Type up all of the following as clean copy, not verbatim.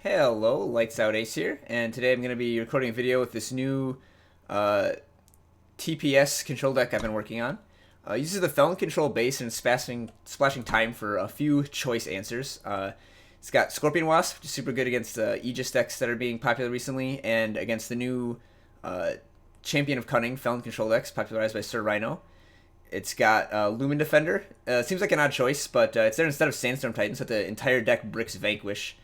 Hello, Lights Out Ace here, and today I'm going to be recording a video with this new TPS control deck I've been working on. It uses the Feln Control base and splashing time for a few choice answers. It's got Scorpion Wasp, which is super good against Aegis decks that are being popular recently, and against the new Champion of Cunning Feln Control decks, popularized by Sir Rhino. It's got Lumen Defender. Seems like an odd choice, but it's there instead of Sandstorm Titan, so the entire deck bricks Vanquish.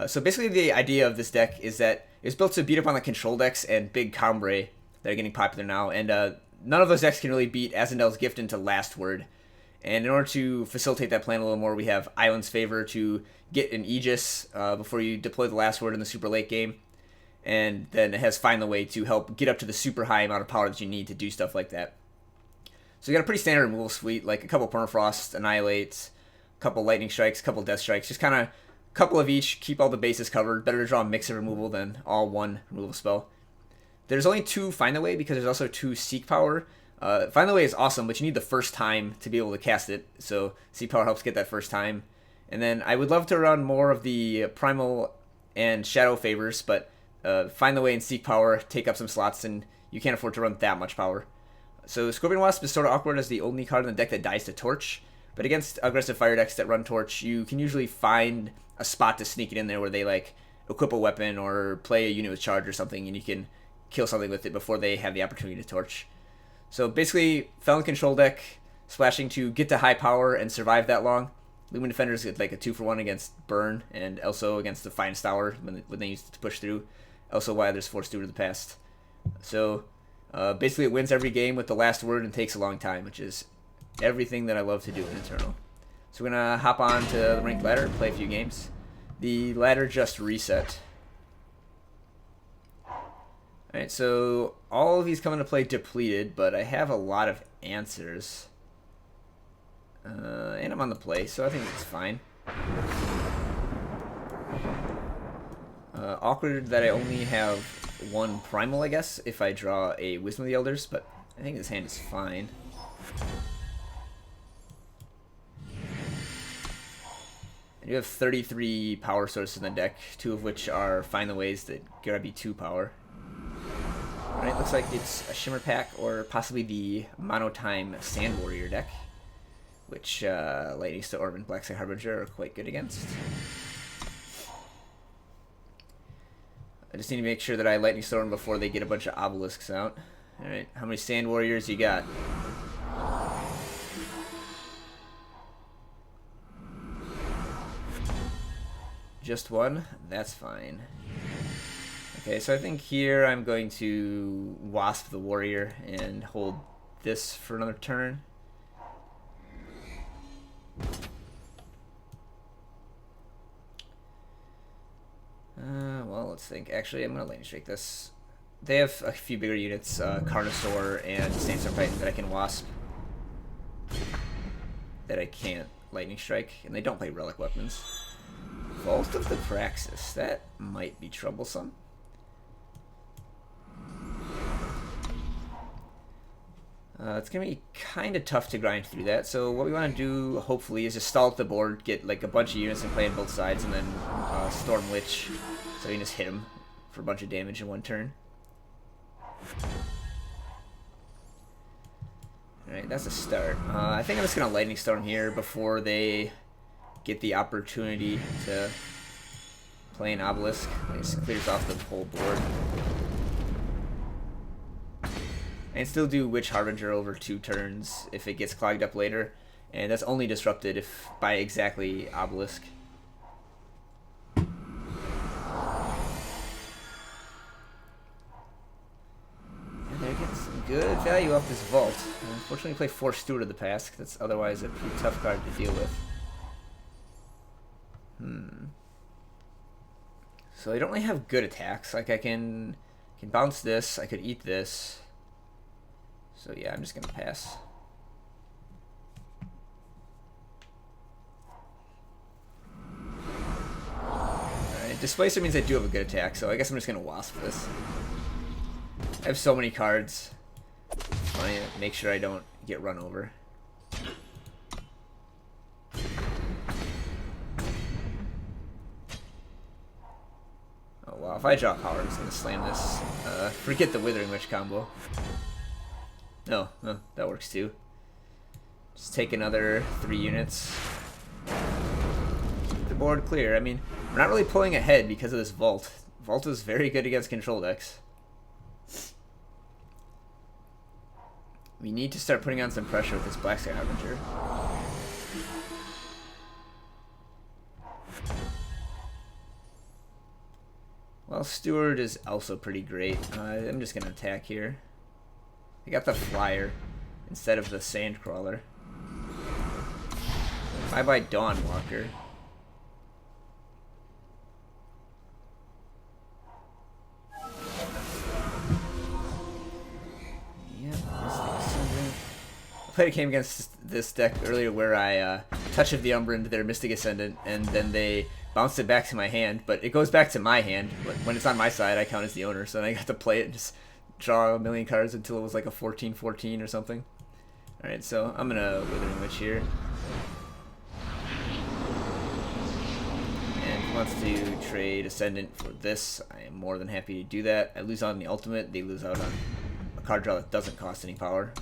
So basically the idea of this deck is that it's built to beat up on the control decks and big Combre that are getting popular now, and none of those decks can really beat Azindel's Gift into Last Word. And in order to facilitate that plan a little more, we have Eilyn's Favor to get an Aegis before you deploy the Last Word in the super late game, and then it has Find the Way to help get up to the super high amount of power that you need to do stuff like that. So you got a pretty standard removal suite, like a couple Permafrost, Annihilate, a couple Lightning Strikes, a couple Death Strikes, just kind of couple of each, keep all the bases covered. Better to draw a mix of removal than all one removal spell. There's only two Find the Way because there's also two Seek Power. Find the Way is awesome, but you need the first time to be able to cast it, so Seek Power helps get that first time. And then I would love to run more of the Primal and Shadow favors, but Find the Way and Seek Power take up some slots, and you can't afford to run that much power. So Scorpion Wasp is sort of awkward as the only card in the deck that dies to Torch, but against aggressive fire decks that run Torch, you can usually find a spot to sneak it in there where they like equip a weapon or play a unit with charge or something, and you can kill something with it before they have the opportunity to Torch. So basically, Felon Control deck, splashing to get to high power and survive that long. Lumen Defenders get like a 2-for-1 against Burn, and also against the Finest Hour when they use it to push through. Also why there's 4 Steward of the past. So basically it wins every game with the Last Word and takes a long time, which is everything that I love to do in Eternal. So we're going to hop on to the ranked ladder and play a few games. The ladder just reset. Alright, so all of these come into play depleted, but I have a lot of answers. And I'm on the play, so I think it's fine. Awkward that I only have one Primal, I guess, if I draw a Wisdom of the Elders, but I think this hand is fine. You have 33 power sources in the deck, 2 of which are Find the Ways that grab you 2 power. Alright, looks like it's a Shimmer pack or possibly the Monotime Sand Warrior deck, which Lightning Storm and Black Sky Harbinger are quite good against. I just need to make sure that I Lightning Storm before they get a bunch of Obelisks out. Alright, how many Sand Warriors you got? Just one? That's fine. Okay, so I think here I'm going to Wasp the Warrior and hold this for another turn. Well, let's think. Actually, I'm going to Lightning Strike this. They have a few bigger units, Carnosaur and Sandstorm Titan that I can Wasp. That I can't Lightning Strike, and they don't play Relic Weapons. Vault of the Praxis. That might be troublesome. It's going to be kind of tough to grind through that, so what we want to do, hopefully, is just stall up the board, get like a bunch of units and play on both sides, and then Storm Witch, so we can just hit him for a bunch of damage in one turn. Alright, that's a start. I think I'm just going to Lightning Storm here before they get the opportunity to play an Obelisk. It just clears off the whole board. And still do Witch Harbinger over 2 turns if it gets clogged up later, and that's only disrupted if by exactly Obelisk. And they're getting some good value off this Vault. Unfortunately, play 4 Steward of the past. That's otherwise a pretty tough card to deal with. So I don't really have good attacks. Like I can bounce this. I could eat this. So yeah, I'm just gonna pass. Alright, Displacer means I do have a good attack, so I guess I'm just gonna Wasp this. I have so many cards. I want to make sure I don't get run over. Oh wow, if I draw power, I'm just gonna slam this. Forget the Withering Witch combo. No, that works too. Just take another 3 units. Keep the board clear. I mean, we're not really pulling ahead because of this Vault. Vault is very good against control decks. We need to start putting on some pressure with this Black Sky Harbinger. Well, Steward is also pretty great. I'm just gonna attack here. I got the Flyer instead of the Sandcrawler. Bye-bye Dawnwalker. Yeah, I played a game against this deck earlier where I Touch of the Umbra into their Mystic Ascendant, and then they bounced it back to my hand, but it goes back to my hand. But when it's on my side, I count as the owner, so then I got to play it and just draw a million cards until it was like a 14-14 or something. Alright, so I'm gonna Withering Witch here. And if he wants to trade Ascendant for this, I am more than happy to do that. I lose out on the ultimate, they lose out on a card draw that doesn't cost any power.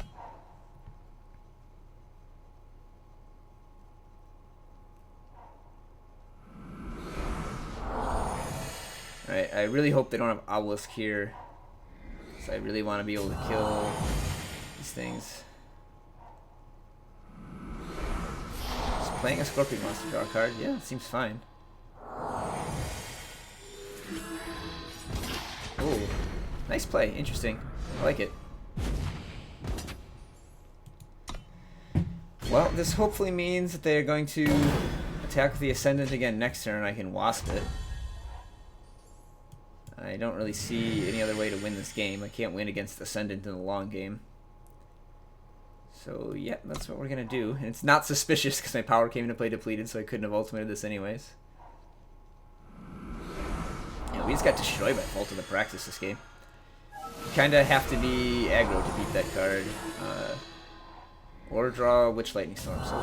Alright, I really hope they don't have Obelisk here, because I really want to be able to kill these things. Just playing a Scorpion Monster draw card, yeah, it seems fine. Oh, nice play, interesting. I like it. Well, this hopefully means that they are going to attack with the Ascendant again next turn, and I can Wasp it. I don't really see any other way to win this game. I can't win against Ascendant in the long game. So, yeah, that's what we're going to do. And it's not suspicious because my power came into play depleted, so I couldn't have ultimated this anyways. Yeah, we just got destroyed by Vault of the Praxis this game. You kind of have to be aggro to beat that card. Or draw Witch Lightning Storm. So,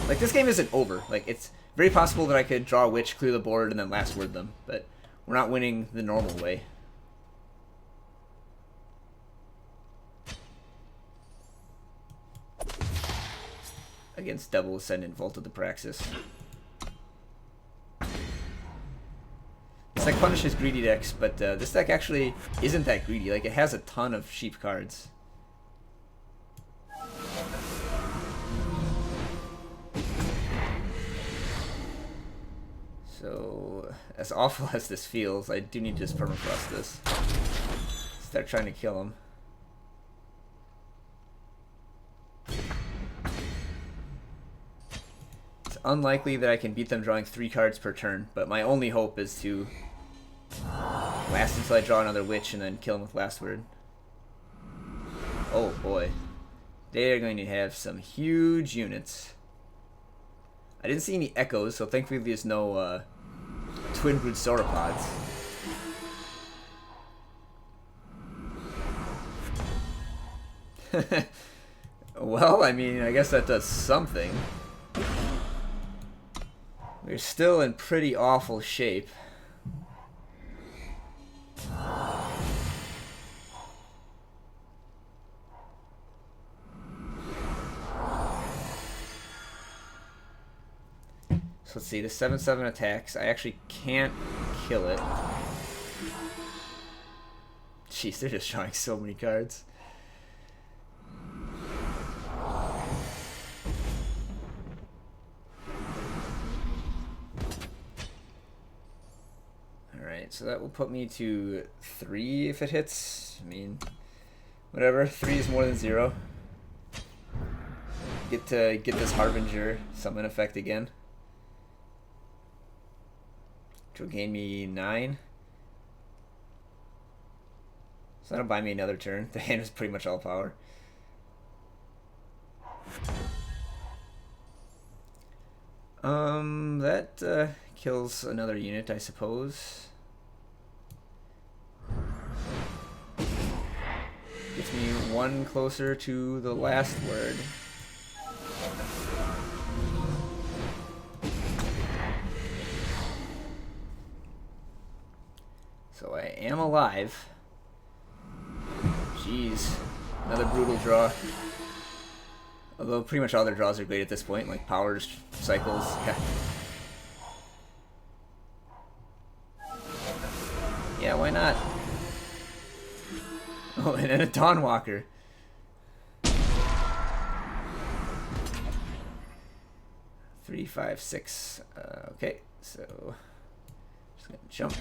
like, this game isn't over. Like, it's very possible that I could draw a Witch, clear the board, and then last word them. But we're not winning the normal way. Against double Ascendant Vault of the Praxis. This deck punishes greedy decks, but this deck actually isn't that greedy. Like, it has a ton of cheap cards. So, as awful as this feels, I do need to just Permafrost this. Start trying to kill him. It's unlikely that I can beat them drawing 3 cards per turn, but my only hope is to last until I draw another Witch and then kill him with Last Word. Oh boy. They are going to have some huge units. I didn't see any Echoes, so thankfully there's no Twin Brood Sauropods. Well, I mean, I guess that does something. We're still in pretty awful shape. So let's see, the 7/7 attacks. I actually can't kill it. Jeez, they're just drawing so many cards. Alright, so that will put me to 3 if it hits. I mean, whatever, 3 is more than 0. Get this Harbinger summon effect again. Which will gain me 9. So that'll buy me another turn. The hand is pretty much all power. That kills another unit, I suppose. Gets me 1 closer to the last word. So I am alive. Jeez. Another brutal draw. Although pretty much all their draws are great at this point, like powers, cycles. Yeah. Yeah, why not? Oh, and then a Dawnwalker. Three, five, six. Okay, so just gonna jump.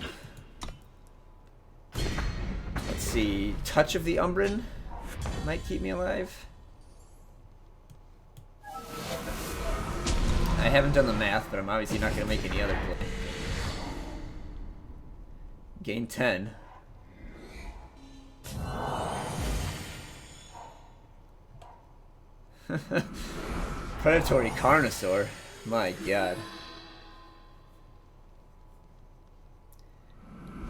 Let's see. Touch of the Umbran might keep me alive. I haven't done the math, but I'm obviously not gonna make any other play. Gain 10. Predatory Carnosaur. My god.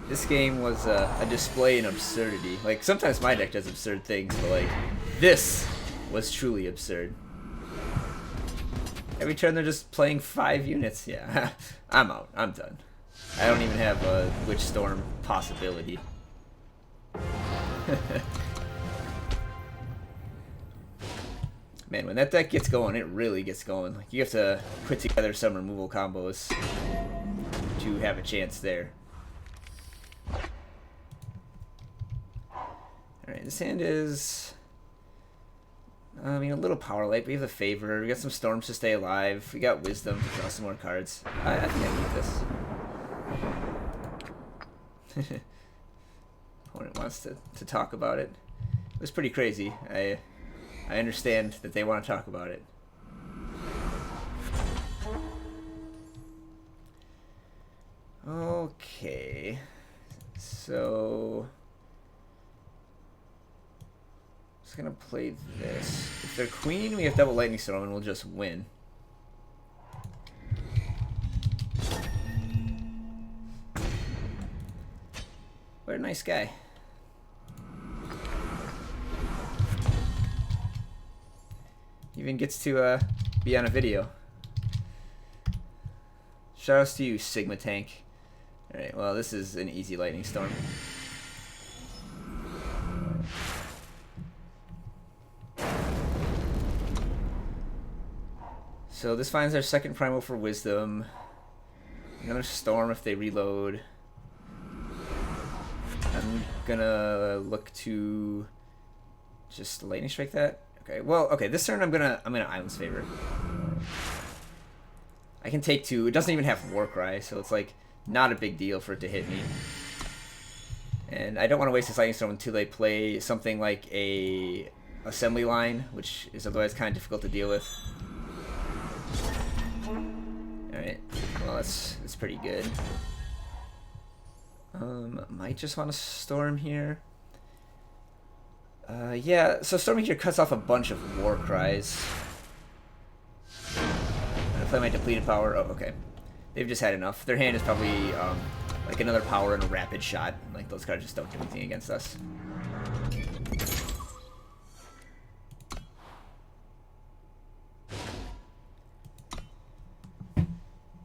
This game was a display in absurdity. Like, sometimes my deck does absurd things, but like, this was truly absurd. Every turn they're just playing 5 units. Yeah, I'm out. I'm done. I don't even have a Witch Storm possibility. Man, when that deck gets going, it really gets going. Like, you have to put together some removal combos to have a chance there. Alright, this hand is... I mean, a little power light. We have a favor. We got some storms to stay alive. We got wisdom to draw some more cards. I think I need this. Opponent wants to talk about it. It was pretty crazy. I understand that they want to talk about it. Okay. So... just gonna play this. If they're queen, we have double lightning storm and we'll just win. What a nice guy. Even gets to be on a video. Shoutouts to you, Sigma Tank. Alright, well, this is an easy lightning storm. So this finds our second primal for wisdom. Another storm if they reload. I'm gonna look to just lightning strike that. Okay, well, okay, this turn I'm gonna Island's Favor. I can take 2. It doesn't even have Warcry, so it's like not a big deal for it to hit me. And I don't want to waste this lightning storm until they play something like a assembly line, which is otherwise kind of difficult to deal with. Alright, well that's pretty good. Might just want to storm here. Yeah, so storming here cuts off a bunch of war cries. I'm gonna play my depleted power. Oh, okay. They've just had enough. Their hand is probably like another power and a rapid shot. Like those cards just don't do anything against us.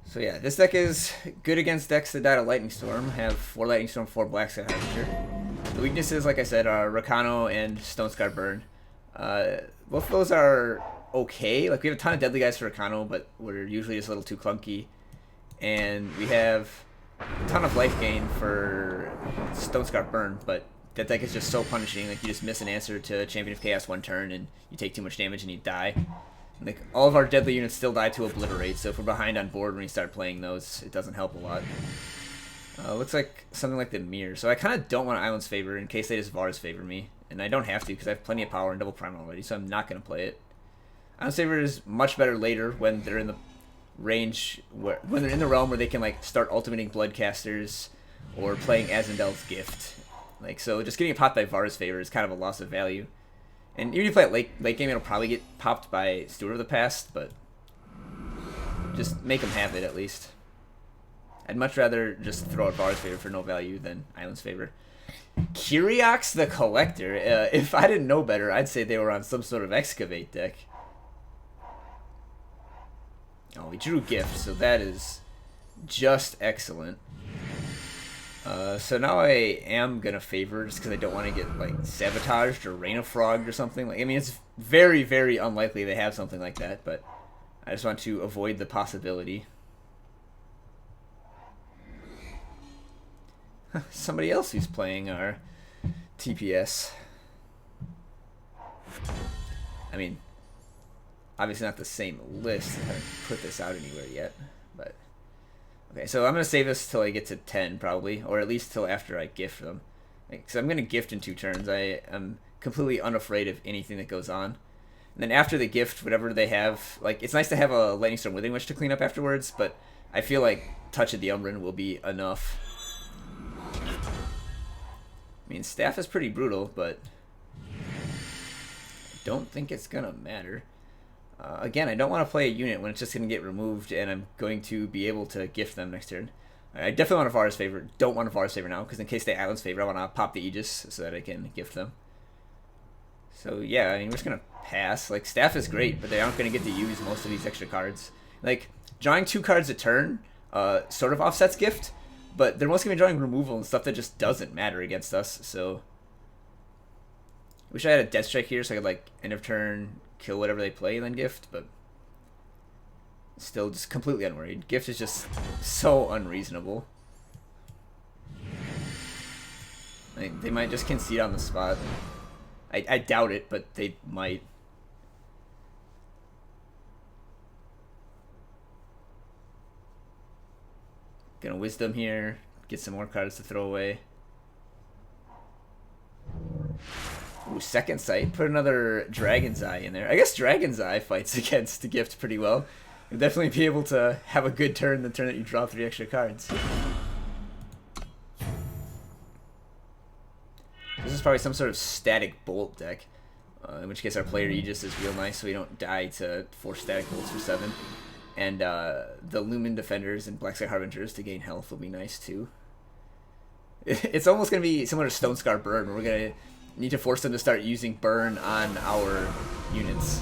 So yeah, this deck is good against decks that die to Lightning Storm. Have 4 Lightning Storm, 4 Black Sky Harbinger. The weaknesses, like I said, are Rakano and Stonescar Burn. Both of those are okay. Like, we have a ton of deadly guys for Rakano, but we're usually just a little too clunky. And we have a ton of life gain for Stonescar Burn, but that deck is just so punishing. Like, you just miss an answer to Champion of Chaos 1 turn, and you take too much damage and you die. Like, all of our deadly units still die to Obliterate, so if we're behind on board when we start playing those, it doesn't help a lot. Looks like something like the Mirror. So I kind of don't want Island's Favor in case they just Vara's Favor me. And I don't have to because I have plenty of power and double primal already, so I'm not going to play it. Island's Favor is much better later when they're in the range, when they're in the realm where they can like start ultimating Bloodcasters or playing Azindel's Gift. Like, so just getting a popped by Vara's Favor is kind of a loss of value. And even if you play it late game, it'll probably get popped by Steward of the Past, but just make them have it at least. I'd much rather just throw out Vara's Favor for no value than Island's Favor. Kiriox the Collector. If I didn't know better, I'd say they were on some sort of Excavate deck. Oh, we drew Gift, so that is just excellent. So now I am gonna favor just because I don't want to get like sabotaged or Rain of Frog or something. Like, I mean, it's very, very unlikely they have something like that, but I just want to avoid the possibility. Somebody else who's playing our TPS. I mean, obviously not the same list. I haven't put this out anywhere yet, but okay. So I'm gonna save this till I get to 10 probably, or at least till after I gift them. Because I'm gonna gift in 2 turns. I am completely unafraid of anything that goes on. And then after the gift, whatever they have, like, it's nice to have a Lightning Storm Withering Witch to clean up afterwards, but I feel like Touch of the Umbran will be enough. I mean, Staff is pretty brutal, but I don't think it's gonna matter. Again, I don't want to play a unit when it's just gonna get removed, and I'm going to be able to gift them next turn. I definitely want a Vara's Favor. Don't want a Vara's Favor now, because in case they Island's Favor, I want to pop the Aegis so that I can gift them. So yeah, I mean, we're just gonna pass. Like, Staff is great, but they aren't gonna get to use most of these extra cards. Like, drawing 2 cards a turn sort of offsets gift, but they're mostly gonna be drawing removal and stuff that just doesn't matter against us. So, wish I had a Deathstrike here so I could, like, end of turn, kill whatever they play and then gift, but still just completely unworried. Gift is just so unreasonable. Like, they might just concede on the spot. I doubt it, but they might. Gonna Wisdom here, get some more cards to throw away. Ooh, Second Sight, put another Dragon's Eye in there. I guess Dragon's Eye fights against the gift pretty well. You'll definitely be able to have a good turn the turn that you draw 3 extra cards. This is probably some sort of static bolt deck, in which case our player Aegis is real nice so we don't die to 4 static bolts for 7. And the Lumen Defenders and Black Sky Harbingers to gain health will be nice too. It's almost going to be similar to Stone Scar Burn, where we're going to need to force them to start using Burn on our units.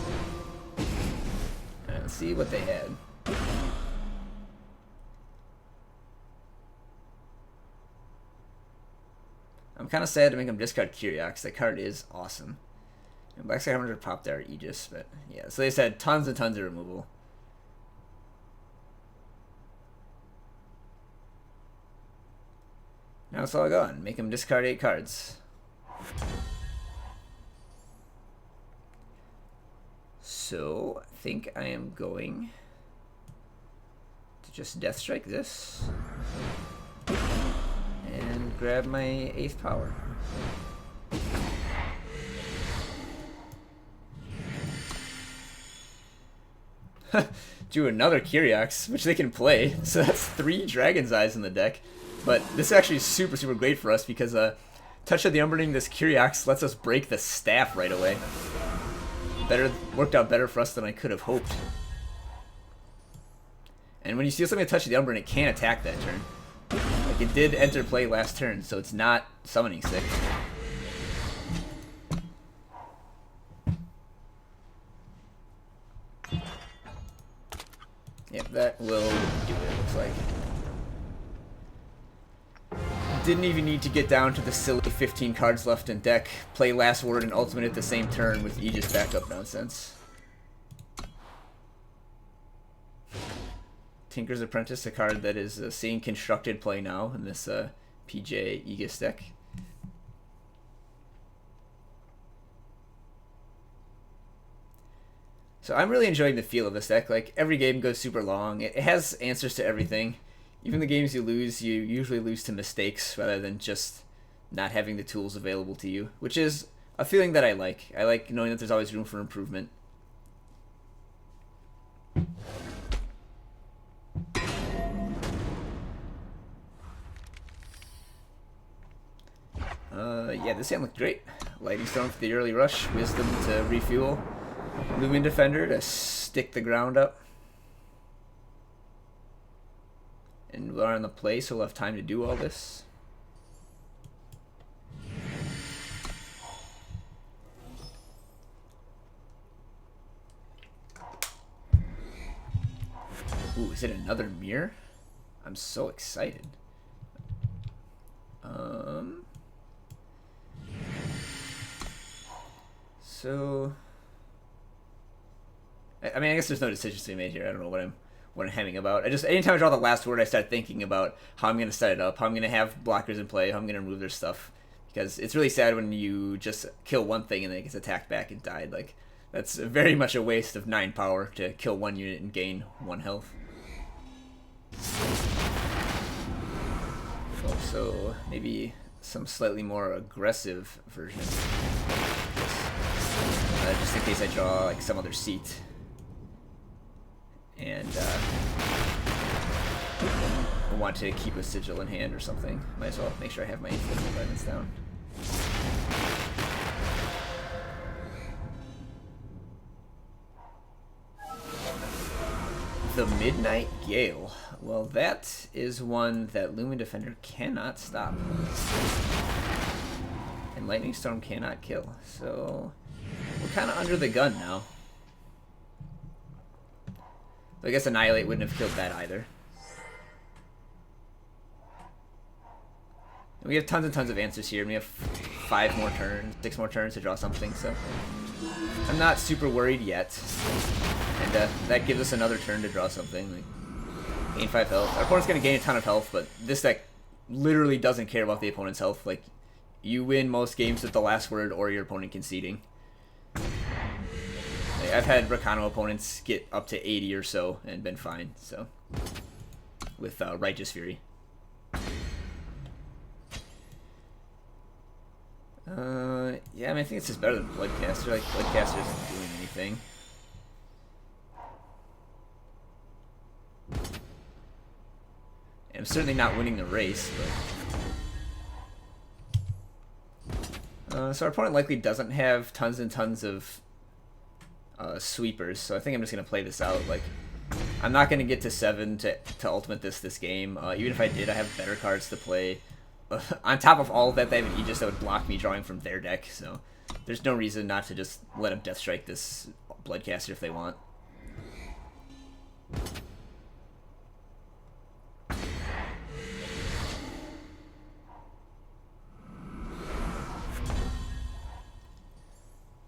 Let's see what they had. I'm kind of sad to make them discard Kyriax. That card is awesome. And Black Sky Harbinger popped our Aegis, but yeah. So they said tons and tons of removal. Now it's all gone. Make them discard 8 cards. So I think I am going to just Deathstrike this and grab my 8th power. Do another Kyriax, which they can play. So that's 3 Dragon's Eyes in the deck. But this is actually super, super great for us because Touch of the Umbran, this Kyriax lets us break the staff right away. Worked out better for us than I could have hoped. And when you steal something with Touch of the Umbran, it can't attack that turn. Like, it did enter play last turn, so it's not summoning sick. Yep, that will do it, looks like. Didn't even need to get down to the silly 15 cards left in deck. Play Last Word and Ultimate at the same turn with Aegis backup nonsense. Tinker's Apprentice, a card that is seeing constructed play now in this PJ Aegis deck. So I'm really enjoying the feel of this deck. Like, every game goes super long. It has answers to everything. Even the games you lose, you usually lose to mistakes rather than just not having the tools available to you, which is a feeling that I like. I like knowing that there's always room for improvement. Yeah, this hand looked great. Lightning Storm for the early rush, Wisdom to refuel, Lumen Defender to stick the ground up. And we're on the play, so we'll have time to do all this. Ooh, is it another mirror? I'm so excited. So, I mean, I guess there's no decisions to be made here. I don't know what I'm hemming about. Anytime I draw the last word, I start thinking about how I'm going to set it up, how I'm going to have blockers in play, how I'm going to remove their stuff. Because it's really sad when you just kill one thing and then it gets attacked back and died. Like, that's very much a waste of 9 power to kill 1 unit and gain 1 health. Oh, so maybe some slightly more aggressive version. Just in case I draw like some other seat. And I want to keep a sigil in hand or something. Might as well make sure I have my influence requirements down. The Midnight Gale. Well, that is one that Lumen Defender cannot stop. And Lightning Storm cannot kill. So we're kind of under the gun now. I guess Annihilate wouldn't have killed that either. We have tons and tons of answers here, and we have 5 more turns, 6 more turns to draw something, so I'm not super worried yet. And that gives us another turn to draw something. Like, gain 5 health. Our opponent's going to gain a ton of health, but this deck literally doesn't care about the opponent's health. Like, you win most games with the last word or your opponent conceding. Like, I've had Rakano opponents get up to 80 or so and been fine, so with Righteous Fury. Yeah, I mean, I think it's just better than Bloodcaster. Like, Bloodcaster isn't doing anything. And I'm certainly not winning the race, but... so our opponent likely doesn't have tons and tons of sweepers, so I think I'm just going to play this out. Like, I'm not going to get to 7 to ultimate this game. Even if I did, I have better cards to play. On top of all of that, they have an Aegis that would block me drawing from their deck, so there's no reason not to just let them Deathstrike this Bloodcaster if they want.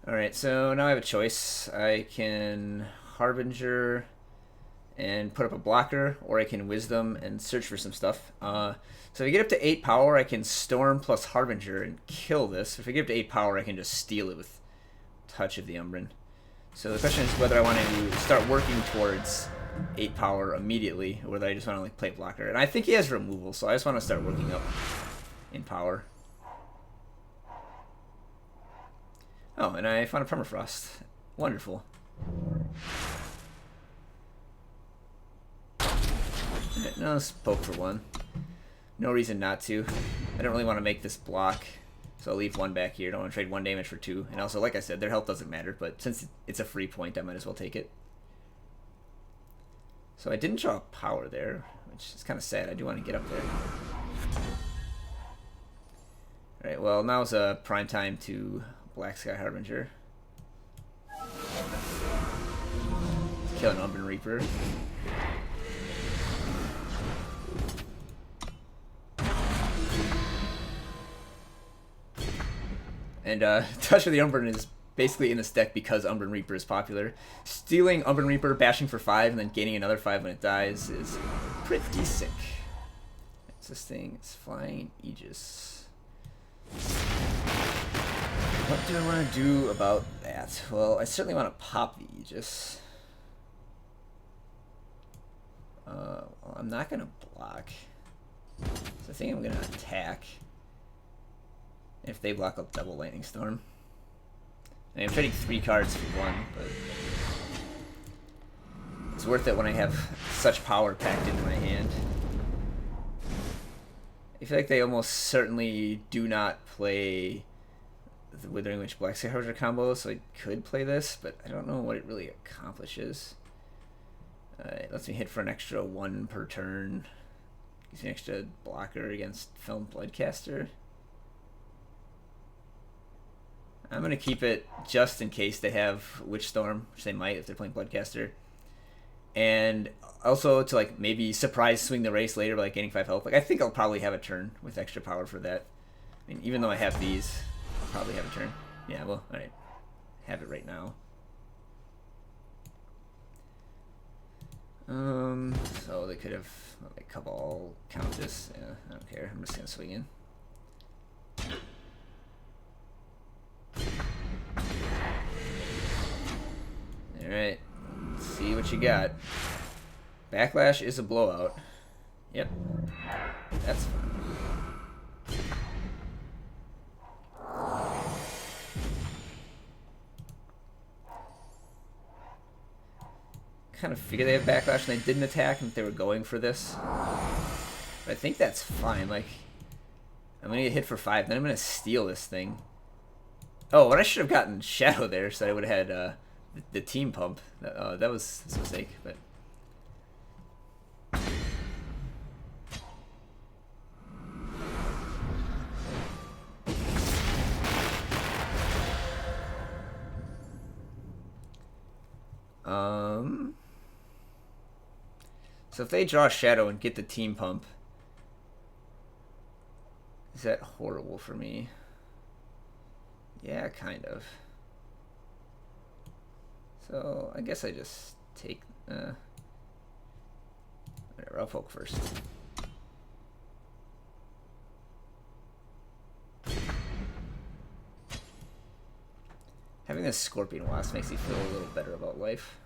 Alright, so now I have a choice. I can Harbinger and put up a blocker, or I can Wisdom and search for some stuff. So if I get up to 8 power, I can Storm plus Harbinger and kill this. If I get up to 8 power, I can just steal it with Touch of the Umbran. So the question is whether I want to start working towards 8 power immediately, or whether I just want to like play blocker. And I think he has removal, so I just want to start working up in power. Oh, and I found a Permafrost. Wonderful. No, let's poke for 1. No reason not to. I don't really want to make this block, so I'll leave 1 back here. Don't want to trade 1 damage for 2. And also, like I said, their health doesn't matter, but since it's a free point, I might as well take it. So I didn't draw power there, which is kind of sad. I do want to get up there. Alright, well, now's a prime time to Black Sky Harbinger. Kill an Umbran Reaper. And Touch of the Umbran is basically in this deck because Umbran Reaper is popular. Stealing Umbran Reaper, bashing for 5, and then gaining another 5 when it dies is pretty sick. It's this thing. It's flying Aegis. What do I want to do about that? Well, I certainly want to pop the Aegis. Well, I'm not going to block. So I think I'm going to attack. If they block, I'll double Lightning Storm. I mean, I'm trading 3 cards for 1, but it's worth it when I have such power packed into my hand. I feel like they almost certainly do not play the Withering Witch Black Sky Harbinger combo, so I could play this, but I don't know what it really accomplishes. It lets me hit for an extra 1 per turn. Gives me an extra blocker against Feln Bloodcaster. I'm going to keep it just in case they have Witch Storm, which they might if they're playing Bloodcaster. and also to like maybe surprise swing the race later by like gaining 5 health. Like I think I'll probably have a turn with extra power for that. I mean, even though I have these, I'll probably have a turn. Yeah, well, alright. Have it right now. So they could have like Cabal Countess. Yeah, I don't care. I'm just gonna swing in. Alright, let's see what you got. Backlash is a blowout. Yep. That's fine. Kind of figured they have backlash and they didn't attack and they were going for this. But I think that's fine. Like, I'm gonna get hit for 5, then I'm gonna steal this thing. Oh, and I should have gotten Shadow there so I would have had the team pump. That was a mistake, but. So if they draw Shadow and get the team pump, is that horrible for me? Yeah, kind of. So I guess I just take, whatever, I'll poke first. Having this Scorpion Wasp makes me feel a little better about life.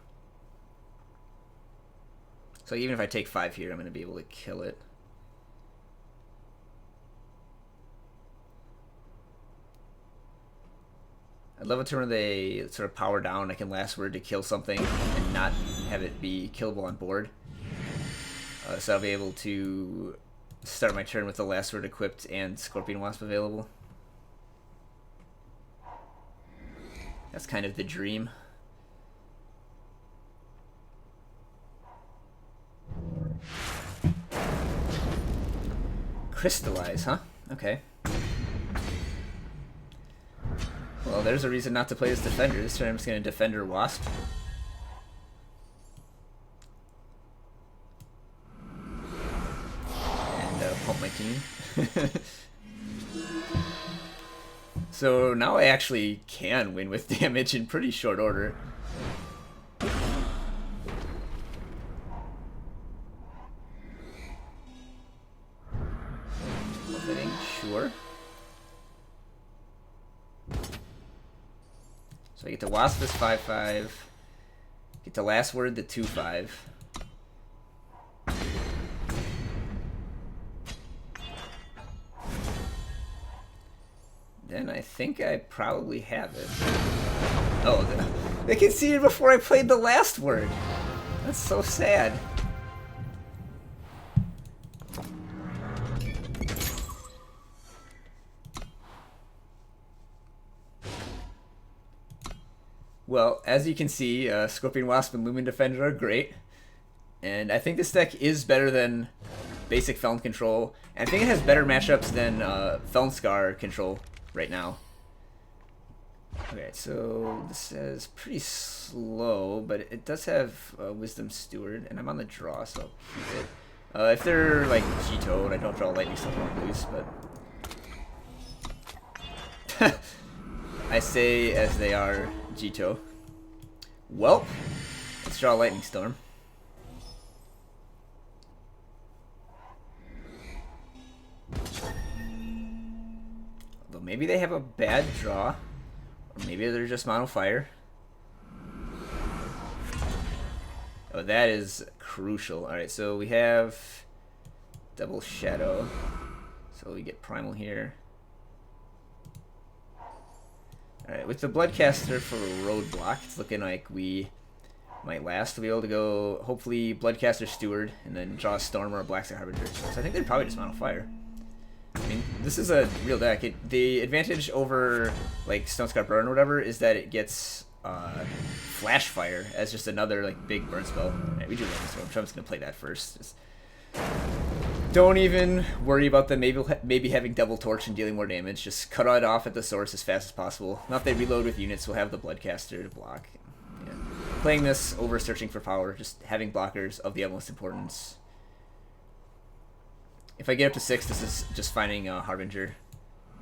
So even if I take 5 here, I'm going to be able to kill it. I'd love a turn where they sort of power down. I can last word to kill something and not have it be killable on board. So I'll be able to start my turn with the last word equipped and Scorpion Wasp available. That's kind of the dream. Crystallize, huh? Okay. Well, there's a reason not to play this Defender. This turn I'm just going to Defender Wasp. And pump my team. So now I actually can win with damage in pretty short order. Withering, sure. So I get to Wasp this 5/5. Get to last word the 2/5. Then I think I probably have it. Oh, they conceded before I played the last word. That's so sad. Well, as you can see, Scorpion Wasp and Lumen Defender are great. And I think this deck is better than basic Feln Control. And I think it has better matchups than Feln Scar Control right now. Okay, so this is pretty slow, but it does have Wisdom Steward, and I'm on the draw, so I'll keep it. If they're like G-Toad, I don't draw Lightning Storm, I'll lose, but I say as they are G-Toad. Well, let's draw Lightning Storm. Although maybe they have a bad draw, or maybe they're just mono fire. Oh, that is crucial. Alright, so we have double Shadow. So we get Primal here. Alright, with the Bloodcaster for a roadblock, it's looking like we might last. We'll be able to go, hopefully, Bloodcaster Steward, and then draw a Storm or a Blackstar Harbinger. So I think they're probably just mono fire. I mean, this is a real deck. The advantage over, like, Stonescar Burn or whatever is that it gets Flash Fire as just another, like, big burn spell. Right, we do Lightning Storm, so I'm just going to play that first. Just don't even worry about them maybe having Double Torch and dealing more damage. Just cut it off at the source as fast as possible. Now if they reload with units, we'll have the Bloodcaster to block. Yeah. playing this over searching for power, just having blockers of the utmost importance. If I get up to 6, this is just finding a Harbinger.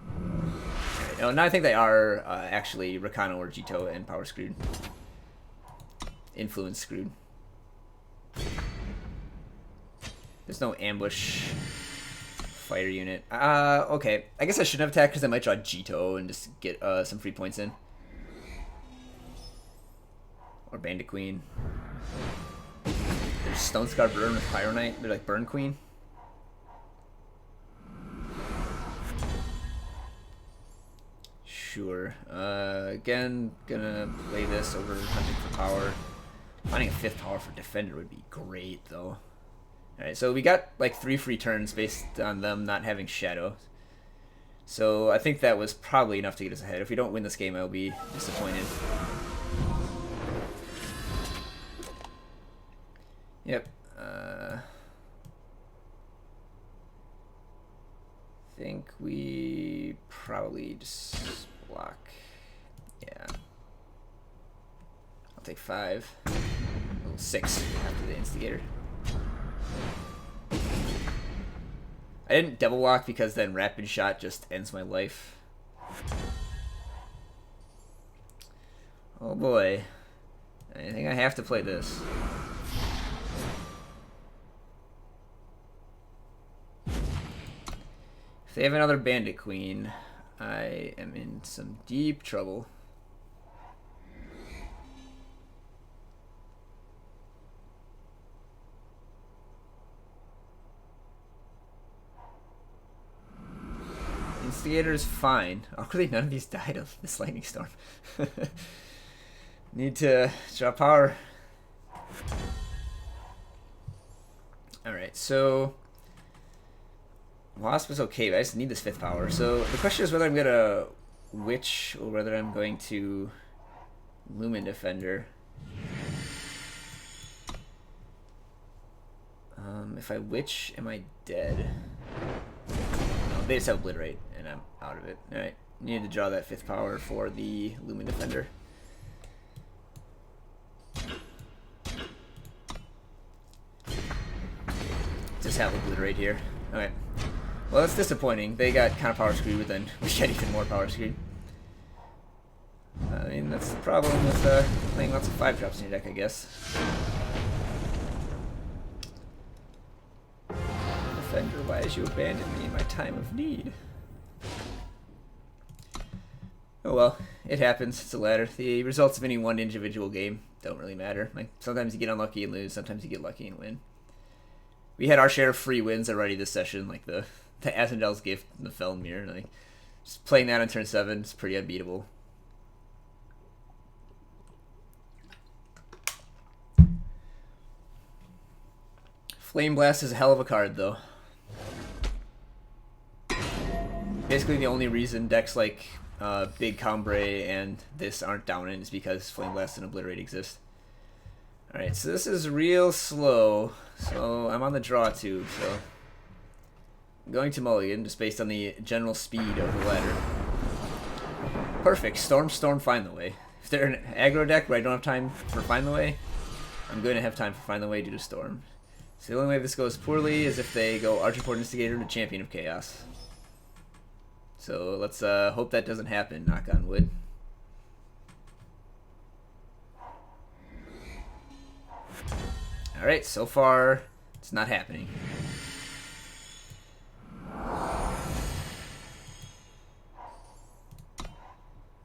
Right, oh, now I think they are actually Rakano or Jito and power screwed. Influence screwed. There's no ambush fighter unit. Okay. I guess I shouldn't have attacked because I might draw Jito and just get some free points in. Or Bandit Queen. There's Stone Scar Burn with Pyro Knight. They're like Burn Queen. Sure. Again, gonna play this over hunting for power. Finding a 5th power for Defender would be great, though. Alright, so we got like 3 free turns based on them not having Shadow. So I think that was probably enough to get us ahead. If we don't win this game, I'll be disappointed. Yep. Think we probably just block. Yeah. I'll take 5. Oh, 6 after the Instigator. I didn't double walk because then Rapid Shot just ends my life. Oh boy. I think I have to play this. If they have another Bandit Queen, I am in some deep trouble. Instigator is fine. Oh, really? None of these died of this lightning storm. Need to draw power. Alright, so Wasp is okay, but I just need this 5th power. So the question is whether I'm gonna Witch or whether I'm going to Lumen Defender. If I Witch, am I dead? No, they just have Obliterate, and I'm out of it. Alright, need to draw that 5th power for the Lumen Defender. Just have Obliterate here. Alright. Well, that's disappointing. They got kind of power screwed, but then we get even more power screwed. I mean, that's the problem with playing lots of 5-drops in your deck, I guess. Defender, why did you abandon me in my time of need? Oh well, it happens. It's a ladder. The results of any one individual game don't really matter. Like, sometimes you get unlucky and lose, sometimes you get lucky and win. We had our share of free wins already this session, like the Azindel's Gift and the Feln Mirror. Like, just playing that on turn 7 is pretty unbeatable. Flame Blast is a hell of a card, though. Basically, the only reason decks like Big Cambrai and this aren't down in is because Flame Blast and Obliterate exist. Alright, so this is real slow. So I'm on the draw too, so I'm going to mulligan just based on the general speed of the ladder. Perfect. Storm, Find the Way. If they're an aggro deck where I don't have time for Find the Way, I'm going to have time for Find the Way due to Storm. So the only way this goes poorly is if they go Archerport Instigator to Champion of Chaos. So let's hope that doesn't happen, knock on wood. Alright, so far it's not happening.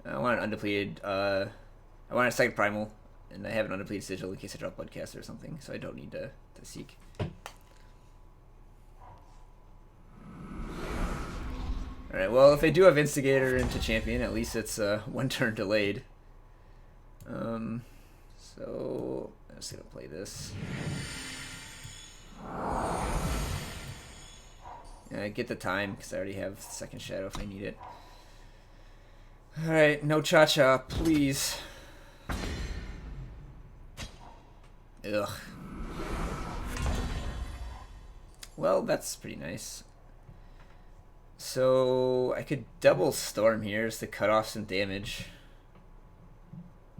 I want an undepleted, I want a second primal, and I have an undepleted sigil in case I drop Bloodcaster or something, so I don't need to seek. Alright, well, if they do have Instigator into Champion, at least it's 1 turn delayed. So I'm just gonna play this. Yeah, get the time, because I already have second Shadow if I need it. Alright, no cha-cha, please. Ugh. Well, that's pretty nice. So I could double Storm here just to cut off some damage.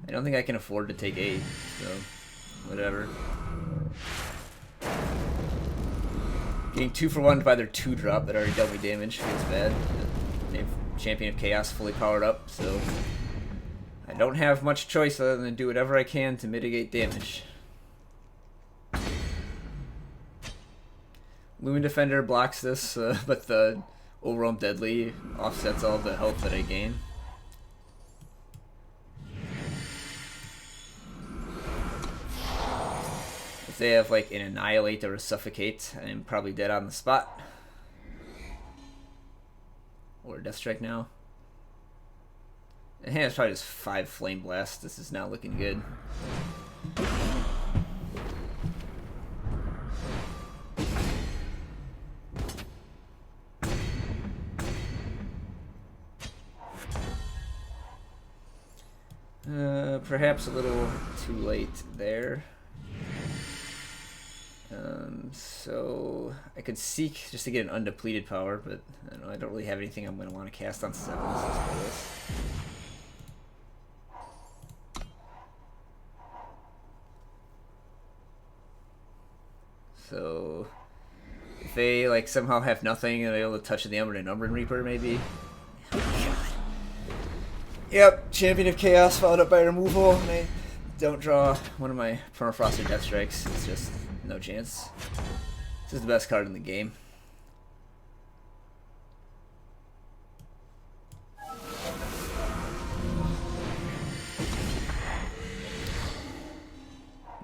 I don't think I can afford to take 8, so whatever. Getting 2 for 1 by their 2-drop that already dealt me damage feels bad. They have Champion of Chaos fully powered up, so I don't have much choice other than do whatever I can to mitigate damage. Lumen Defender blocks this, but the Overwhelm Deadly offsets all the health that I gain. If they have like an Annihilate or a Suffocate, I'm probably dead on the spot. Or Deathstrike now. And it's probably just 5 Flame Blast. This is not looking good. Perhaps a little too late there. So I could seek just to get an undepleted power, but I don't know, I don't really have anything I'm going to want to cast on 7s. So if they like somehow have nothing and they're able to touch the Umbran Reaper, maybe. Yep, Champion of Chaos followed up by removal, and I don't draw one of my Permafrost or Deathstrikes. It's just no chance. This is the best card in the game.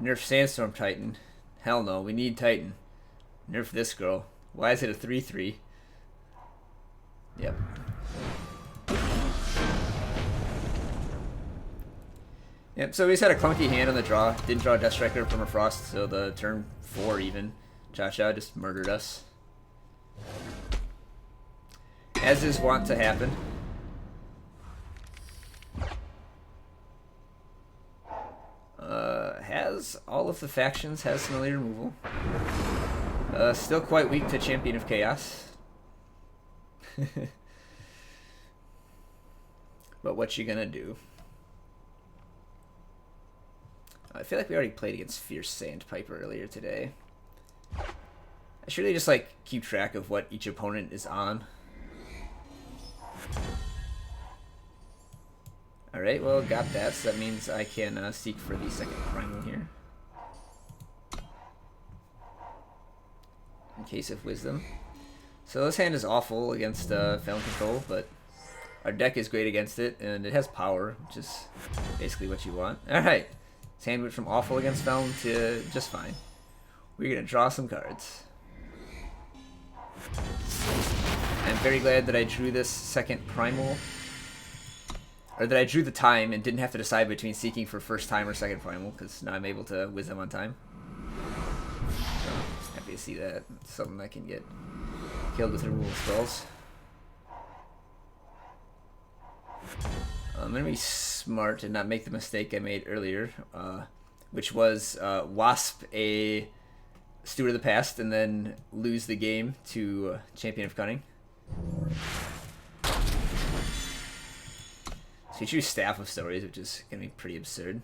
Nerf Sandstorm Titan. Hell no, we need Titan. Nerf this girl. Why is it a 3/3? Yep. Yep, so we just had a clunky hand on the draw. Didn't draw Deathstrike or Permafrost, so the turn 4 even. Cha-Cha just murdered us. As is wont to happen. Has all of the factions, has some early removal. Still quite weak to Champion of Chaos. But what you gonna do? I feel like we already played against Fierce Sandpiper earlier today. I should really just like keep track of what each opponent is on. Alright, well, got that, so that means I can seek for the second primal here. In case of Wisdom. So this hand is awful against Feln Control, but our deck is great against it, and it has power, which is basically what you want. Alright. This hand went from awful against Feln to just fine. We're going to draw some cards. I'm very glad that I drew this second primal. Or that I drew the time and didn't have to decide between seeking for first time or second primal, because now I'm able to Wisdom on time. So, just happy to see that. It's something I can get killed with removal spells. I'm going to be smart and not make the mistake I made earlier, which was Wasp a Steward of the Past and then lose the game to Champion of Cunning. So you choose Staff of Stories, which is going to be pretty absurd.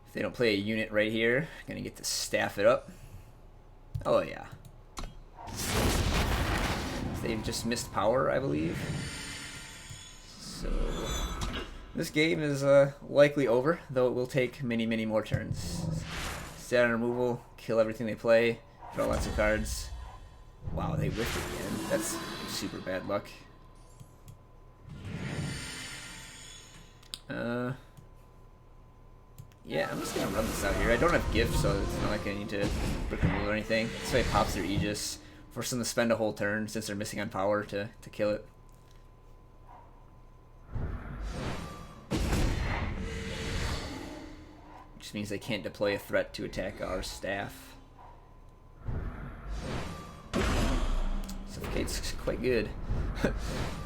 If they don't play a unit right here, going to get to staff it up. Oh yeah. They've just missed power, I believe. So this game is likely over, though it will take many, many more turns. Stay on removal, kill everything they play, draw lots of cards. Wow, they whiffed again. That's super bad luck. Yeah, I'm just gonna run this out here. I don't have gifts, so it's not like I need to brick removal or anything. This way pops their Aegis, force them to spend a whole turn since they're missing on power to kill it. Which means they can't deploy a threat to attack our staff. Suffocate's quite good.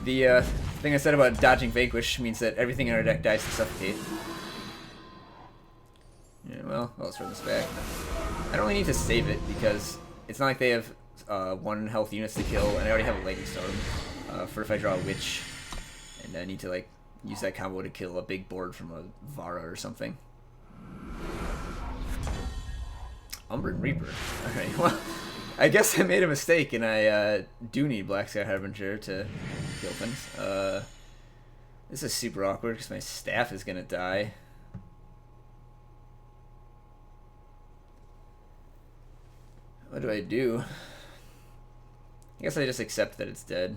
The thing I said about dodging Vanquish means that everything in our deck dies to Suffocate. Yeah, well, let's run this back. I don't really need to save it because it's not like they have 1 health units to kill, and I already have a Lightning Storm for if I draw a Witch and I need to like use that combo to kill a big board from a Vara or something. Umber and Reaper. Alright, well, I guess I made a mistake, and I do need Black Sky Harbinger to kill things. This is super awkward because my staff is gonna die. What do I do? I guess I just accept that it's dead.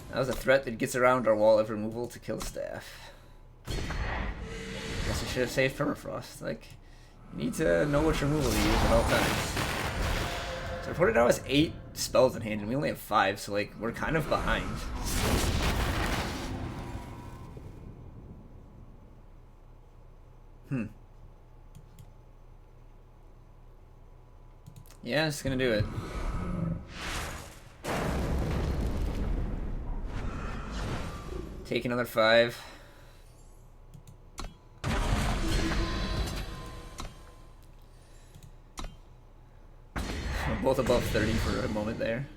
That was a threat that gets around our wall of removal to kill staff. Guess I should have saved Permafrost. Like, you need to know which removal to use at all times. So I reported I was 8 spells in hand, and we only have 5, so like, we're kind of behind. Yeah, just gonna do it. Take another 5. We're both above 30 for a moment there.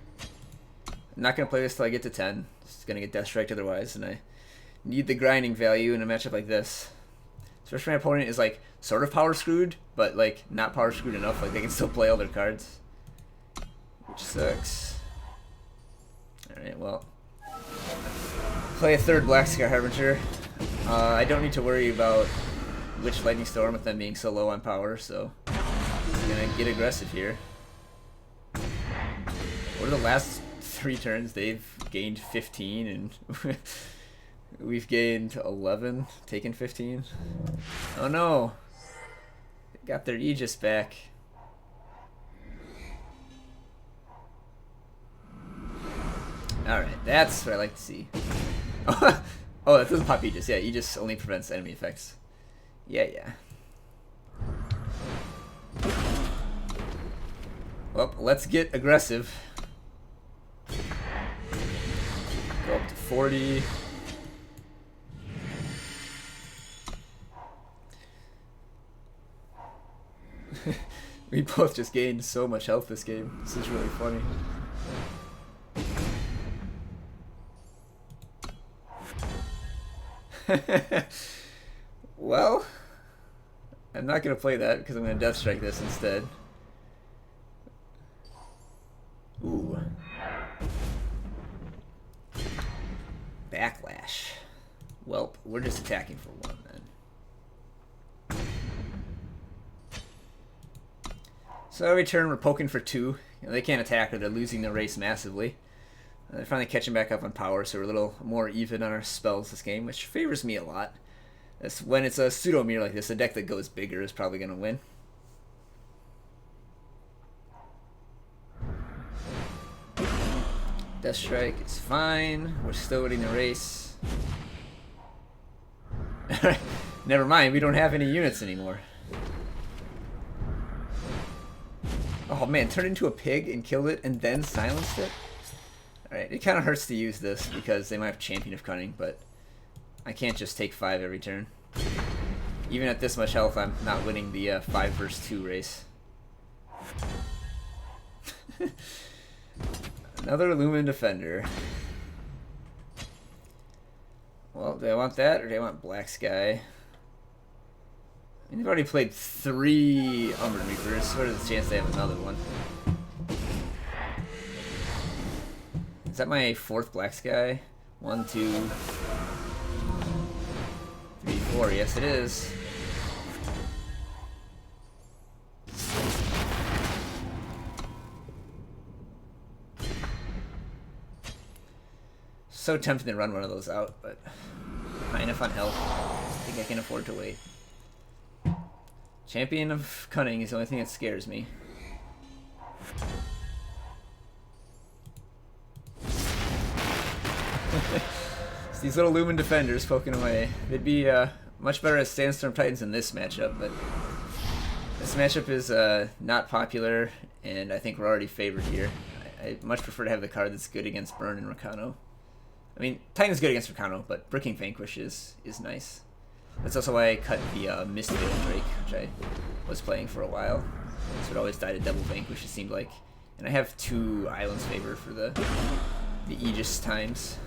I'm not gonna play this till I get to 10. Just gonna get Deathstrike otherwise, and I need the grinding value in a matchup like this. Especially my opponent is like sort of power screwed, but like not power screwed enough. Like they can still play all their cards, which sucks. All right, well, play a third Black Sky Harbinger. I don't need to worry about Witch Lightning Storm with them being so low on power, so I'm gonna get aggressive here. What are the last 3 turns? They've gained 15 and we've gained 11, taken 15. Oh no! They got their Aegis back. Alright, that's what I like to see. Oh, that doesn't pop Aegis. Yeah, Aegis only prevents enemy effects. Yeah. Well, let's get aggressive. Go up to 40. We both just gained so much health this game. This is really funny. Well, I'm not going to play that because I'm going to Deathstrike this instead. Ooh. Backlash. Welp, we're just attacking for 1 then. So every turn we're poking for 2. You know, they can't attack or they're losing the race massively. They're finally catching back up on power, so we're a little more even on our spells this game, which favors me a lot. When it's a pseudo mirror like this, a deck that goes bigger is probably going to win. Deathstrike is fine. We're still winning the race. Never mind, we don't have any units anymore. Oh man, turned into a pig and killed it and then silenced it? Alright, it kind of hurts to use this because they might have Champion of Cunning, but I can't just take 5 every turn. Even at this much health, I'm not winning the 5 versus 2 race. Another Lumen Defender. Well, do I want that or do I want Black Sky? I mean, they've already played 3 Umber Reapers. What is the chance they have another one? Is that my 4th Black Sky? 1, 2, 3, 4. Yes, it is. So tempting to run one of those out, but high enough on health. I think I can afford to wait. Champion of Cunning is the only thing that scares me. It's these little Lumen Defenders poking away. They'd be much better as Sandstorm Titans in this matchup, but this matchup is not popular, and I think we're already favored here. I much prefer to have the card that's good against Burn and Rakano. I mean, Titan's good against Rakano, but Bricking Vanquish is nice. That's also why I cut the Mystic Drake, which I was playing for a while. So it always died at double vanquish, it seemed like. And I have 2 Eilyn's favor for the Aegis times.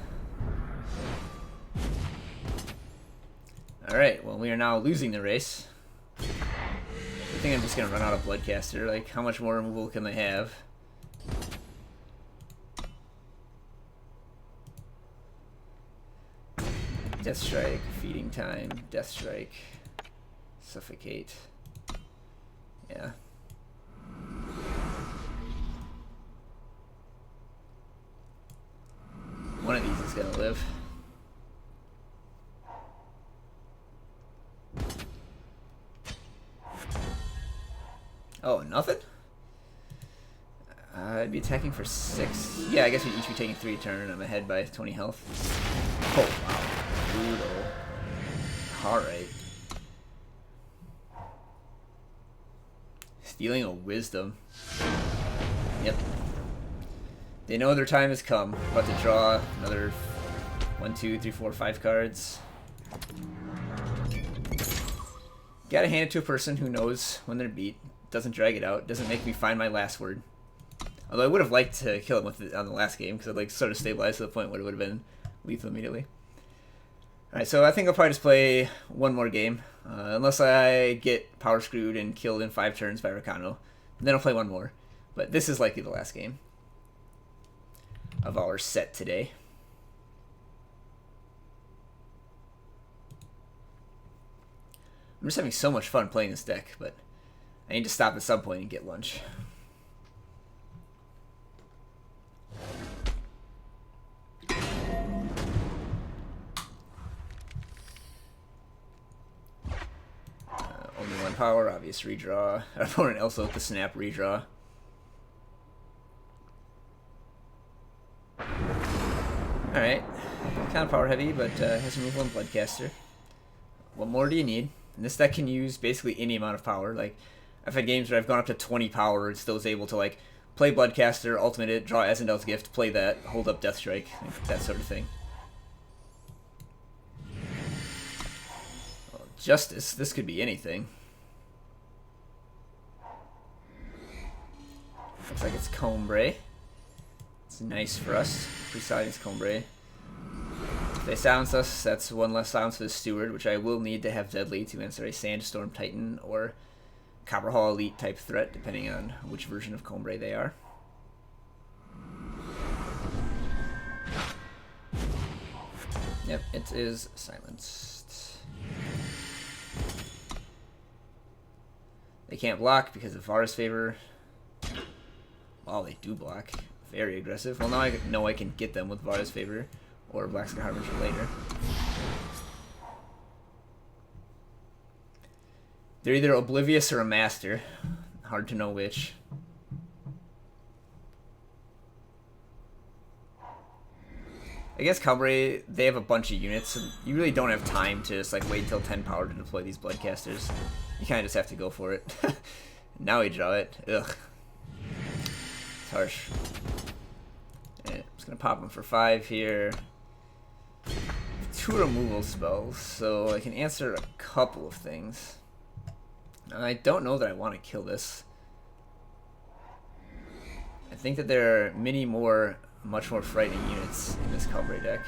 Alright, well, we are now losing the race. I think I'm just going to run out of Bloodcaster. Like, how much more removal can they have? Deathstrike, Feeding Time, Deathstrike, Suffocate. Yeah. One of these is going to live. Oh, nothing? I'd be attacking for 6. Yeah, I guess we'd each be taking 3 a turn. I'm ahead by 20 health. Oh, wow. Brutal. Alright. Stealing a Wisdom. Yep. They know their time has come. About to draw another 1, 2, 3, 4, 5 cards. Gotta hand it to a person who knows when they're beat. Doesn't drag it out. Doesn't make me find my last word. Although I would have liked to kill him with it on the last game, because I'd like sort of stabilized to the point where it would have been lethal immediately. Alright, so I think I'll probably just play one more game. Unless I get power screwed and killed in 5 turns by Rakano. Then I'll play one more. But this is likely the last game of our set today. I'm just having so much fun playing this deck, but I need to stop at some point and get lunch. Only 1 power, obvious redraw. Our opponent also with the snap redraw. Alright. Kind of power heavy, but has removal and Bloodcaster. What more do you need? And this deck can use basically any amount of power. Like, I've had games where I've gone up to 20 power and still was able to, like, play Bloodcaster, ultimate it, draw Azindel's Gift, play that, hold up Deathstrike, that sort of thing. Well, Justice, this could be anything. Looks like it's Combray. It's nice for us. Presiding's Combray. If they silence us, that's 1 less silence for the Steward, which I will need to have deadly to answer a Sandstorm Titan or Copper Hall Elite type threat, depending on which version of Combray they are. Yep, it is silenced. They can't block because of Vara's favor. Wow, they do block. Very aggressive. Well, now I know I can get them with Vara's favor or Black Sky Harbinger later. They're either oblivious or a master. Hard to know which. I guess Combray, they have a bunch of units, so you really don't have time to just like wait until 10 power to deploy these Bloodcasters. You kind of just have to go for it. Now we draw it. Ugh. It's harsh. And I'm just going to pop them for 5 here. 2 removal spells, so I can answer a couple of things. I don't know that I want to kill this. I think that there are many more, much more frightening units in this Combray deck.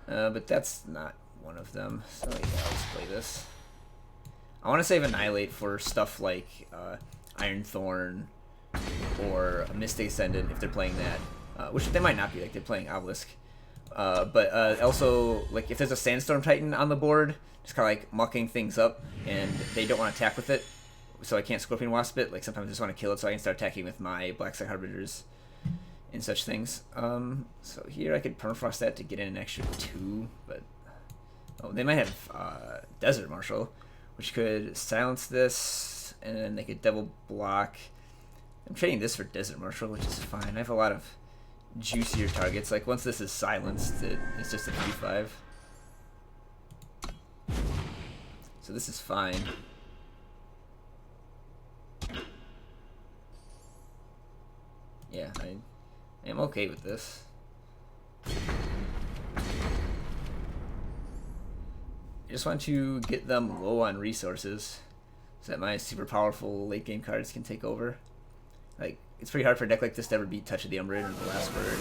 But that's not one of them, so yeah, let's play this. I want to save Annihilate for stuff like Iron Thorn or a Mystic Ascendant if they're playing that, which they might not be, like they're playing Obelisk. But also, like if there's a Sandstorm Titan on the board, just kind of like mucking things up, and they don't want to attack with it, so I can't Scorpion Wasp it. Like sometimes I just want to kill it so I can start attacking with my Black Sky Harbingers and such things. So here I could Permafrost that to get in an extra 2, but oh, they might have Desert Marshal, which could silence this, and then they could double block. I'm trading this for Desert Marshal, which is fine. I have a lot of juicier targets. Like once this is silenced, it's just a 3/5. So this is fine. Yeah, I am okay with this. just want to get them low on resources so that my super powerful late game cards can take over. Like, it's pretty hard for a deck like this to ever beat Touch of the Umbra or the Last Word.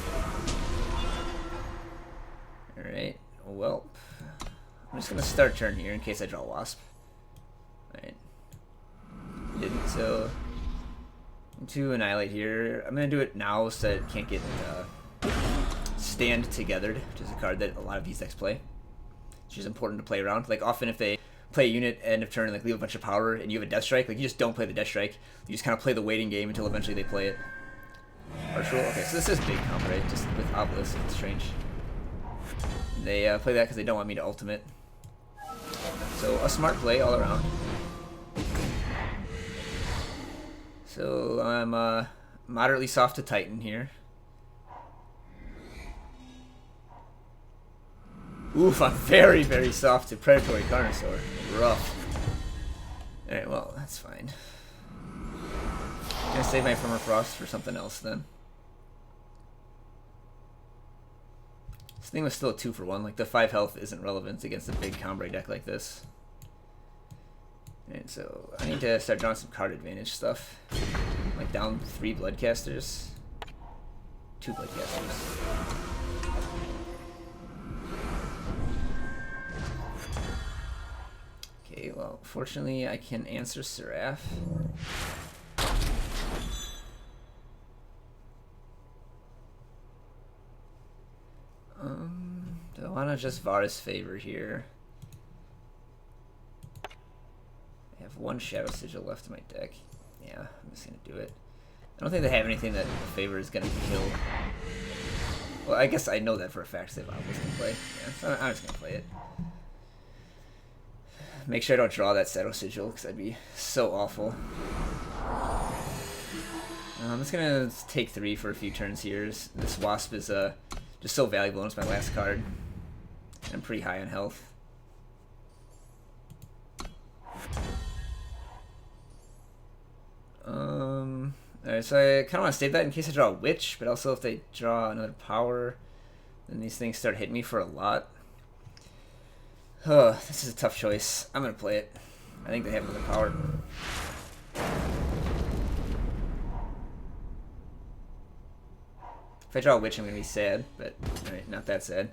Alright, well, I'm just gonna start turn here in case I draw Wasp. Alright. Didn't, so into Annihilate here. I'm gonna do it now so that it can't get Stand Togethered, which is a card that a lot of these decks play. Which is important to play around. Like, often if they play a unit end of turn and like leave a bunch of power and you have a Deathstrike, like you just don't play the Deathstrike. You just kind of play the waiting game until eventually they play it. Arch Rule. Okay, so this is big combo, right? Just with Obelisk. It's strange. They play that because they don't want me to ultimate. So a smart play all around. So I'm moderately soft to Titan here. Oof, I'm very, very soft to Predatory Carnosaur. Rough. Alright, well, that's fine. I'm gonna save my Permafrost for something else then. This thing was still a 2-for-1. Like, the 5 health isn't relevant against a big combo deck like this. And so I need to start drawing some card advantage stuff. Like down 3 Bloodcasters. 2 Bloodcasters. Okay, well, fortunately I can answer Seraph. Do I want to just Vara's Favor here? I have 1 Shadow Sigil left in my deck. Yeah, I'm just going to do it. I don't think they have anything that the Favor is going to kill. Well, I guess I know that for a fact, so I was going to play. Yeah, so I'm just going to play it. Make sure I don't draw that Shadow Sigil, because that'd be so awful. I'm just going to take 3 for a few turns here. This Wasp is just so valuable, and it's my last card. I'm pretty high on health. Alright, so I kind of want to save that in case I draw a Witch, but also if they draw another power, then these things start hitting me for a lot. Oh, this is a tough choice. I'm going to play it. I think they have another power. If I draw a Witch, I'm going to be sad, but alright, not that sad.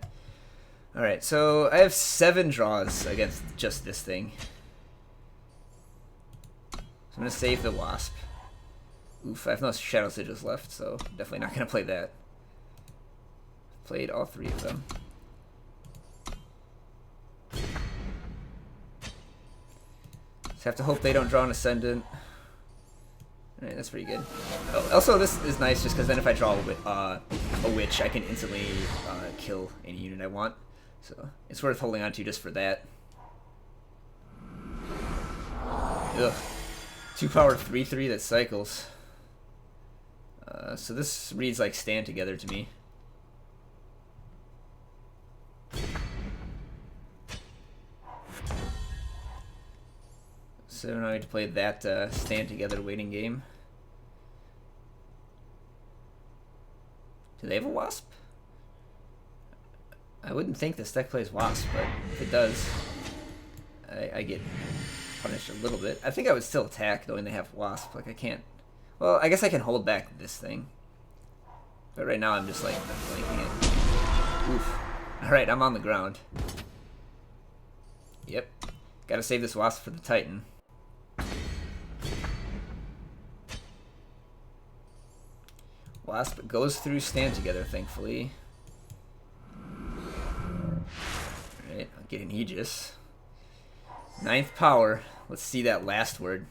Alright, so I have 7 draws against just this thing. So I'm going to save the Wasp. Oof, I have no Shadow Sigils left, so definitely not going to play that. Played all 3 of them. Just have to hope they don't draw an Ascendant. Alright, that's pretty good. Oh, also, this is nice just because then if I draw a Witch, I can instantly kill any unit I want. So it's worth holding on to just for that. Ugh. 2-power 3/3 that cycles. So this reads like Stand Together to me. So now I need to play that Stand Together waiting game. Do they have a Wasp? I wouldn't think this deck plays Wasp, but if it does, I get punished a little bit. I think I would still attack knowing they have Wasp. Like, I can't... Well, I guess I can hold back this thing. But right now I'm just like blanking it. Oof. Alright, I'm on the ground. Yep. Gotta save this Wasp for the Titan. Wasp goes through Stand Together, thankfully. Alright, I'll get an Aegis. 9th power. Let's see that last word.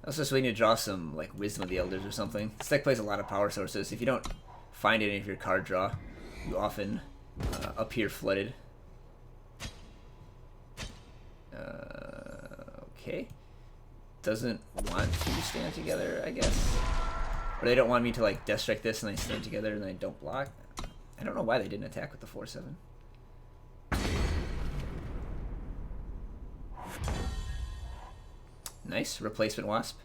I was just waiting to draw some like Wisdom of the Elders or something. This deck plays a lot of power sources. If you don't find any of your card draw, you often appear flooded. Okay. Doesn't want to Stand Together, I guess. Or they don't want me to like Deathstrike this and I Stand Together and I don't block. I don't know why they didn't attack with the 4/7. Nice replacement Wasp.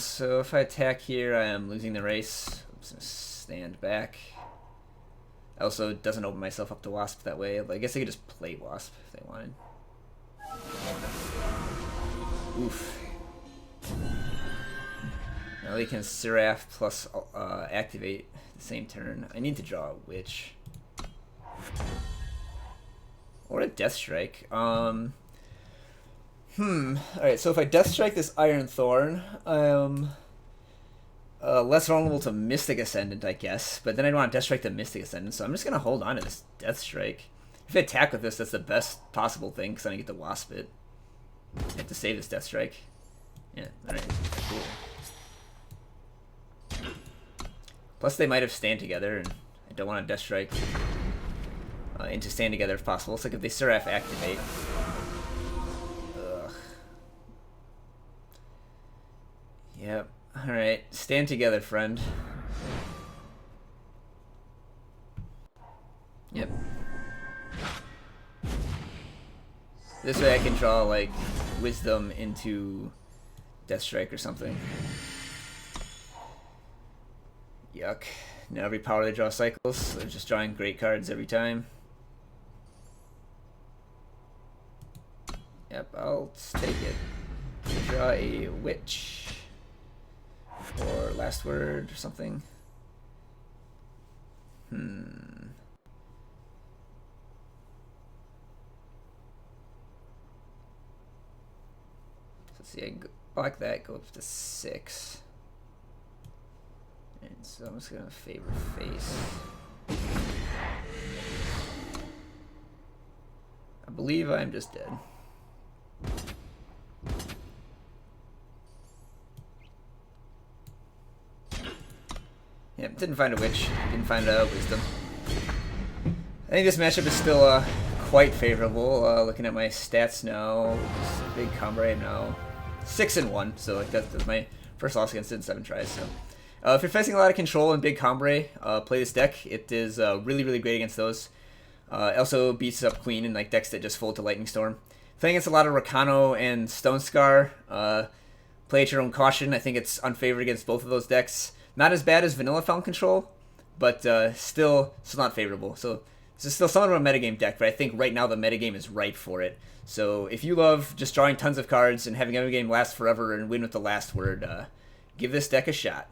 So if I attack here, I am losing the race. I'm just gonna stand back. Also, doesn't open myself up to Wasp that way. I guess I could just play Wasp if they wanted. Oof. Now they can Seraph plus activate the same turn. I need to draw a Witch. Or a Deathstrike. Alright, so if I Deathstrike this Iron Thorn, I'm less vulnerable to Mystic Ascendant, I guess. But then I'd want to Deathstrike the Mystic Ascendant, so I'm just going to hold on to this Deathstrike. If I attack with this, that's the best possible thing, because then I get to Wasp it. I have to save this Deathstrike. Yeah, alright, cool. Plus they might have stand together, and I don't want to Deathstrike into stand together if possible. It's like if they Seraph activate. Ugh. Yep. Alright, stand together, friend. Yep. This way I can draw, like, Wisdom into Deathstrike or something. Yuck. Now every power they draw cycles, so they're just drawing great cards every time. Yep, I'll take it. Draw a Witch. Or Last Word or something. Let's see, I can block that, go up to 6. And so I'm just gonna favor face. I believe I'm just dead. Yep, didn't find a Witch, didn't find a Wisdom. I think this matchup is still quite favorable. Looking at my stats now, big Cumbre now 6-1, so like that's my first loss against it in 7 tries. So if you're facing a lot of control and big Cumbre, play this deck. It is really great against those. It also beats up Queen and like decks that just fold to Lightning Storm. Playing against a lot of Rakano and Stone Scar, play at your own caution. I think it's unfavored against both of those decks. Not as bad as vanilla Feln Control, but still not favorable. So this is still somewhat of a metagame deck, but I think right now the metagame is right for it. So if you love just drawing tons of cards and having every game last forever and win with the last word, give this deck a shot.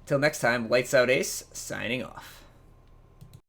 Till next time, Lights Out Ace, signing off.